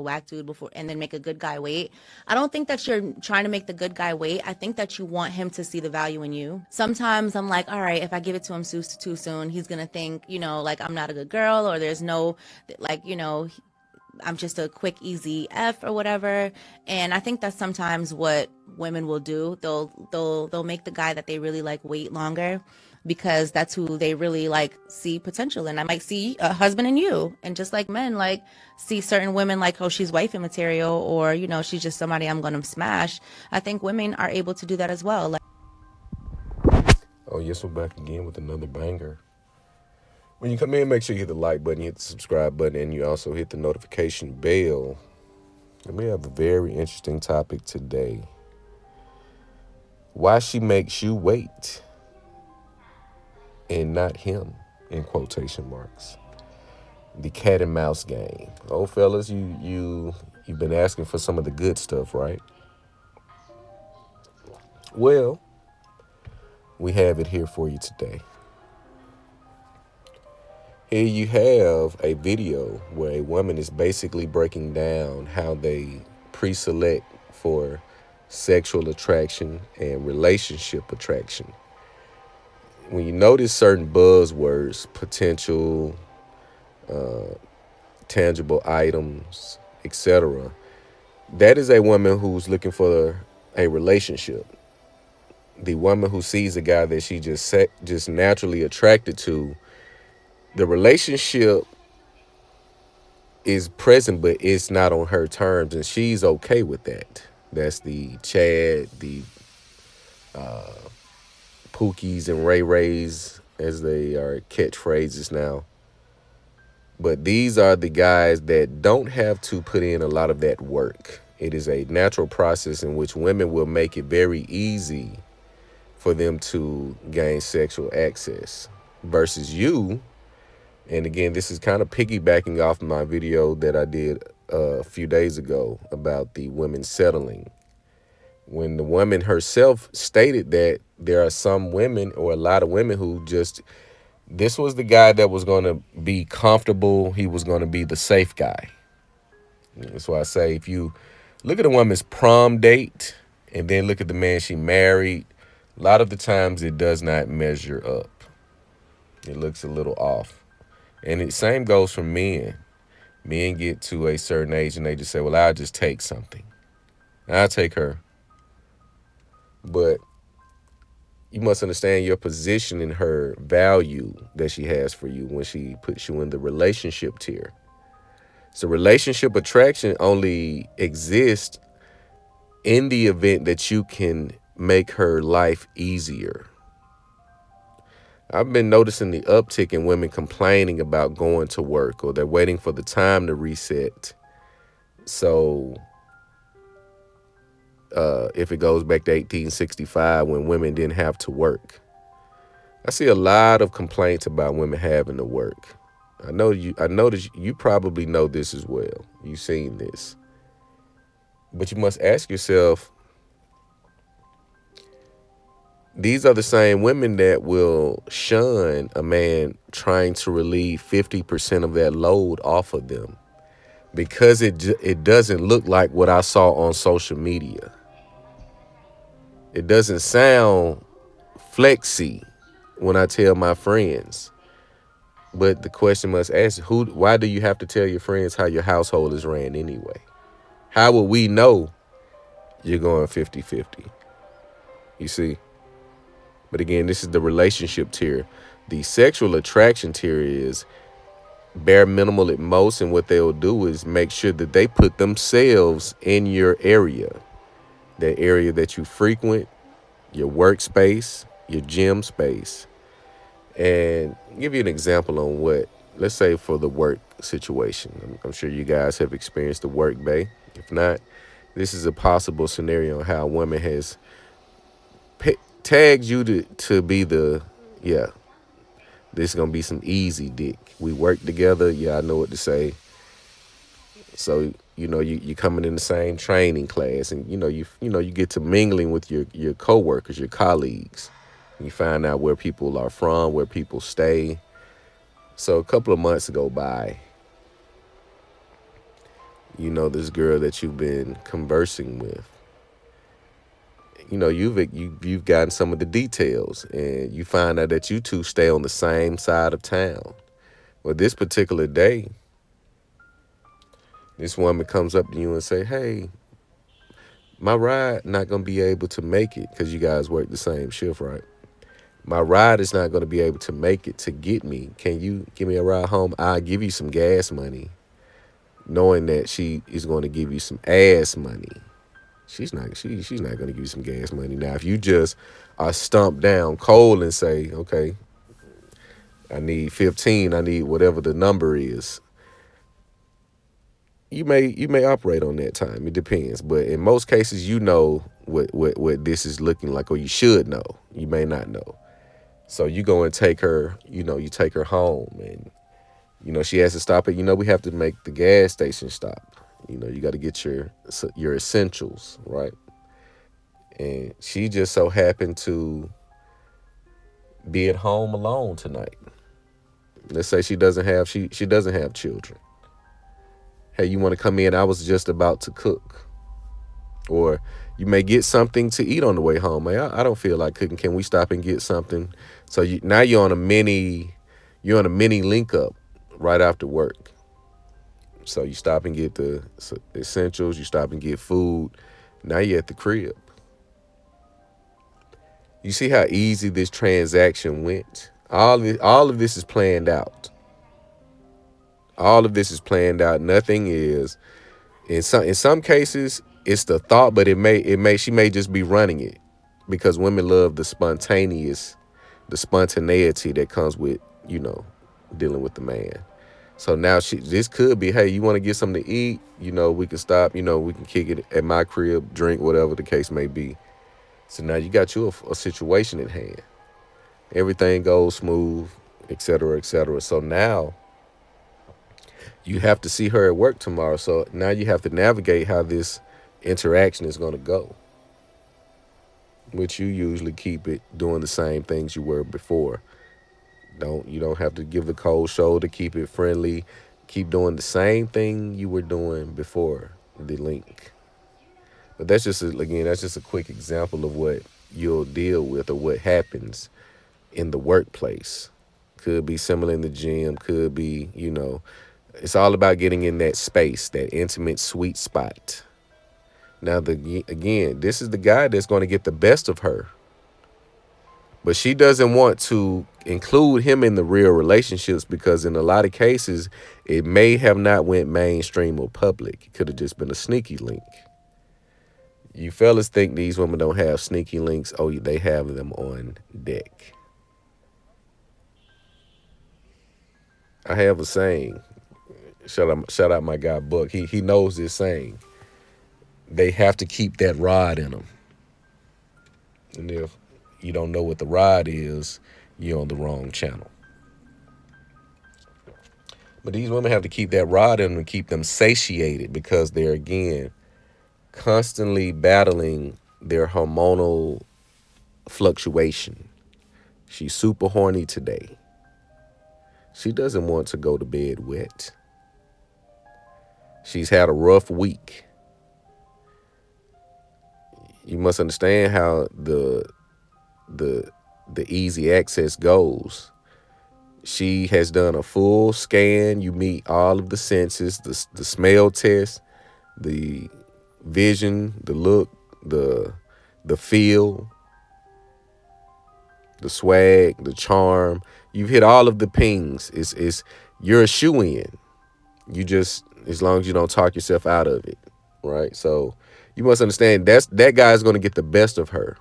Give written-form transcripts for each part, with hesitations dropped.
whack dude before and then make a good guy wait. I don't think that you're trying to make the good guy wait. I think that you want him to see the value in you. Sometimes I'm like, all right, if I give it to him too soon, he's gonna think, like I'm not a good girl, or there's no, like, I'm just a quick, easy F or whatever. And I think that's sometimes what women will do. They'll make the guy that they really like wait longer because that's who they really like see potential in. I might see a husband in you. And just like men like see certain women like, oh, she's wifey material, or, she's just somebody I'm gonna smash. I think women are able to do that as well. Oh, yes, we're back again with another banger. When you come in, make sure you hit the like button, you hit the subscribe button, and you also hit the notification bell. And we have a very interesting topic today. Why she makes you wait and not him, in quotation marks. The cat and mouse game. Oh, fellas, you've been asking for some of the good stuff, right? Well, we have it here for you today. Here you have a video where a woman is basically breaking down how they pre-select for sexual attraction and relationship attraction. When you notice certain buzzwords, potential, tangible items, etc., that is a woman who's looking for a relationship. The woman who sees a guy that she just naturally attracted to, the relationship is present, but it's not on her terms, and she's okay with that. That's the Chad, the Pookies and Ray Rays, as they are catchphrases now. But these are the guys that don't have to put in a lot of that work. It is a natural process in which women will make it very easy for them to gain sexual access versus you. And again, this is kind of piggybacking off my video that I did a few days ago about the women settling. When the woman herself stated that there are some women, or a lot of women, who just, this was the guy that was going to be comfortable. He was going to be the safe guy. That's why I say, if you look at a woman's prom date and then look at the man she married, a lot of the times it does not measure up. It looks a little off. And the same goes for men. Men get to a certain age and they just say, well, I'll just take something. I'll take her. But you must understand your position in her value that she has for you when she puts you in the relationship tier. So relationship attraction only exists in the event that you can make her life easier. I've been noticing the uptick in women complaining about going to work, or they're waiting for the time to reset. So if it goes back to 1865 when women didn't have to work, I see a lot of complaints about women having to work. I noticed you probably know this as well. You've seen this. But you must ask yourself, these are the same women that will shun a man trying to relieve 50% of that load off of them because it doesn't look like what I saw on social media. It doesn't sound flexy when I tell my friends. But the question must ask, why do you have to tell your friends how your household is ran anyway? How will we know you're going 50-50? You see? But again, this is the relationship tier. The sexual attraction tier is bare minimal at most, and what they'll do is make sure that they put themselves in your area, that area that you frequent, your workspace, your gym space. And I'll give you an example on what, let's say for the work situation. I'm sure you guys have experienced the work bay. If not, this is a possible scenario on how a woman has tagged you to be the, yeah, this is going to be some easy dick. We work together. Yeah, I know what to say. So, you're coming in the same training class, and, you get to mingling with your coworkers, your colleagues. You find out where people are from, where people stay. So a couple of months go by. you know, this girl that you've been conversing with. You know, you've gotten some of the details, and you find out that you two stay on the same side of town. Well, this particular day, this woman comes up to you and say, "Hey, my ride not gonna be able to make it because you guys work the same shift, right? My ride is not gonna be able to make it to get me. Can you give me a ride home? I'll give you some gas money," knowing that she is going to give you some ass money. She's not gonna give you some gas money. Now, if you just are stumped down cold and say, "Okay, I need 15, I need whatever the number is," you may operate on that time. It depends. But in most cases, you know what this is looking like, or you should know. You may not know. So you go and take her, you take her home, and she has to stop at, we have to make the gas station stop. You got to get your essentials, right? And she just so happened to be at home alone tonight. Let's say she doesn't have children. Hey, you want to come in? I was just about to cook. Or you may get something to eat on the way home. Man, I don't feel like cooking. Can we stop and get something? So now you're on a mini link up right after work. So you stop and get the essentials. You stop and get food. Now you're at the crib. You see how easy this transaction went? All of this is planned out. All of this is planned out. Nothing is. In some cases, it's the thought, but she may just be running it, because women love the spontaneity that comes with, dealing with the man. So now this could be, hey, you want to get something to eat? We can stop. We can kick it at my crib, drink, whatever the case may be. So now you got you a situation at hand. Everything goes smooth, et cetera, et cetera. So now you have to see her at work tomorrow. So now you have to navigate how this interaction is going to go, which you usually keep it doing the same things you were before. You don't have to give the cold shoulder. Keep it friendly. Keep doing the same thing you were doing before the link. But that's just a quick example of what you'll deal with, or what happens in the workplace. Could be similar in the gym. Could be, it's all about getting in that space, that intimate sweet spot. Now, this is the guy that's going to get the best of her. But she doesn't want to include him in the real relationships, because in a lot of cases, it may have not went mainstream or public. It could have just been a sneaky link. You fellas think these women don't have sneaky links. Oh, they have them on deck. I have a saying. Shout out my guy Buck. He knows this saying. They have to keep that rod in them. And if you don't know what the rod is, you're on the wrong channel. But these women have to keep that rod in them and keep them satiated, because they're, again, constantly battling their hormonal fluctuation. She's super horny today. She doesn't want to go to bed wet. She's had a rough week. You must understand how the easy access goes. She has done a full scan. You meet all of the senses, the smell test, the vision, the look, the feel, the swag, the charm. You've hit all of the pings. You're a shoe-in. You just, as long as you don't talk yourself out of it, right? So you must understand that guy's going to get the best of her.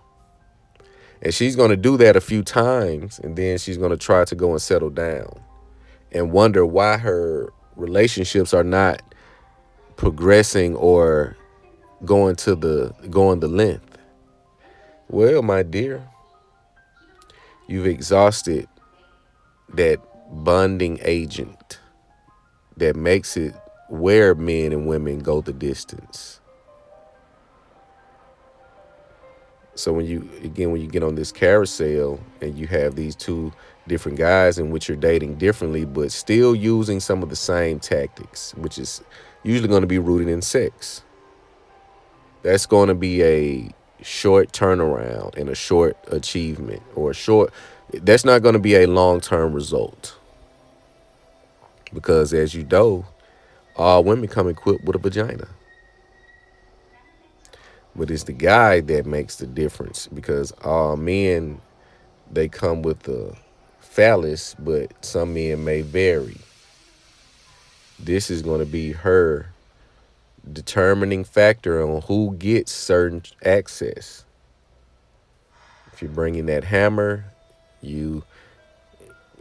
And she's going to do that a few times, and then she's going to try to go and settle down and wonder why her relationships are not progressing or going the length. Well, my dear, you've exhausted that bonding agent that makes it where men and women go the distance. So when you get on this carousel and you have these two different guys in which you're dating differently, but still using some of the same tactics, which is, usually going to be rooted in sex. That's going to be a short turnaround and a short achievement, or a short, that's not going to be a long-term result. Because as you know, all women come equipped with a vagina. But it's the guy that makes the difference, because all men, they come with the phallus, but some men may vary. This is going to be her determining factor on who gets certain access. If you're bringing that hammer, you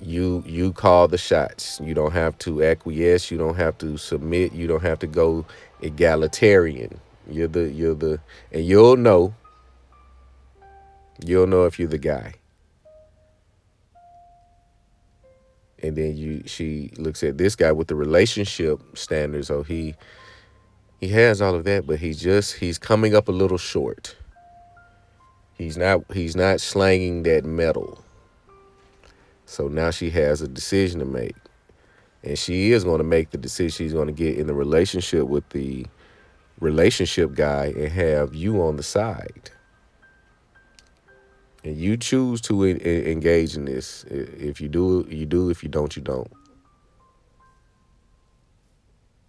you call the shots. You don't have to acquiesce. You don't have to submit. You don't have to go egalitarian. You're the and you'll know if you're the guy. And then she looks at this guy with the relationship standards. Oh, he has all of that, but he's coming up a little short. He's not slanging that metal. So now she has a decision to make. And she is going to make the decision. She's going to get in the relationship with the relationship guy and have you on the side. And you choose to engage in this. If you do, you do. If you don't, you don't.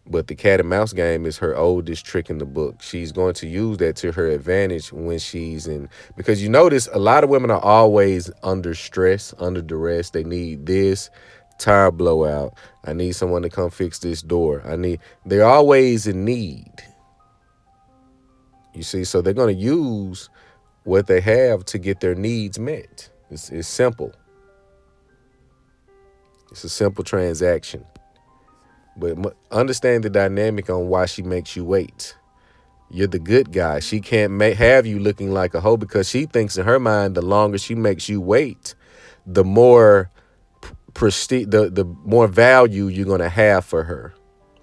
But the cat and mouse game is her oldest trick in the book. She's going to use that to her advantage when she's in, because you notice a lot of women are always under stress, under duress. They need this tire blowout. I need someone to come fix this door. They're always in need. You see, so they're going to use what they have to get their needs met. It's simple. It's a simple transaction. But understand the dynamic on why she makes you wait. You're the good guy. She can't have you looking like a hoe, because she thinks in her mind the longer she makes you wait, the more prestige, the more value you're going to have for her,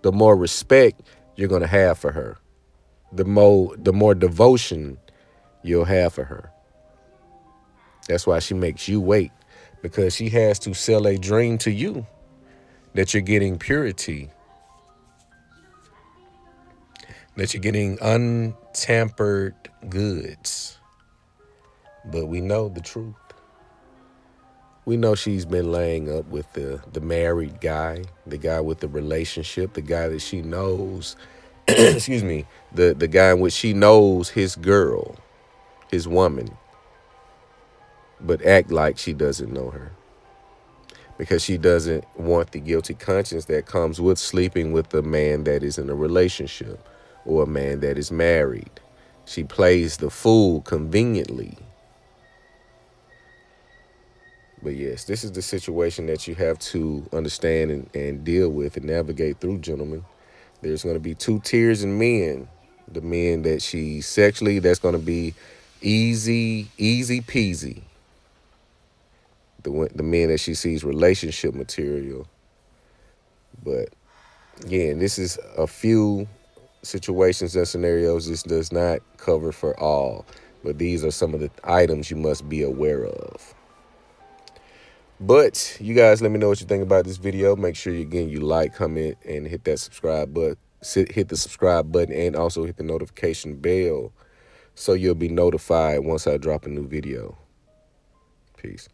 the more respect you're going to have for her, the more devotion you'll have for her. That's why she makes you wait, because she has to sell a dream to you that you're getting purity, that you're getting untampered goods. But we know the truth. We know she's been laying up with the married guy, the guy with the relationship, the guy that she knows, excuse me, the guy in which she knows his girl, his woman, but act like she doesn't know her. Because she doesn't want the guilty conscience that comes with sleeping with a man that is in a relationship or a man that is married. She plays the fool conveniently. But yes, this is the situation that you have to understand and deal with and navigate through, gentlemen. There's going to be two tiers in men. The men that she sexually, that's going to be easy peasy. The men that she sees relationship material. But again, this is a few situations and scenarios. This does not cover for all, but these are some of the items you must be aware of. But you guys, let me know what you think about this video. Make sure you like, comment, and hit that subscribe button. Hit the subscribe button and also hit the notification bell so you'll be notified once I drop a new video. Peace.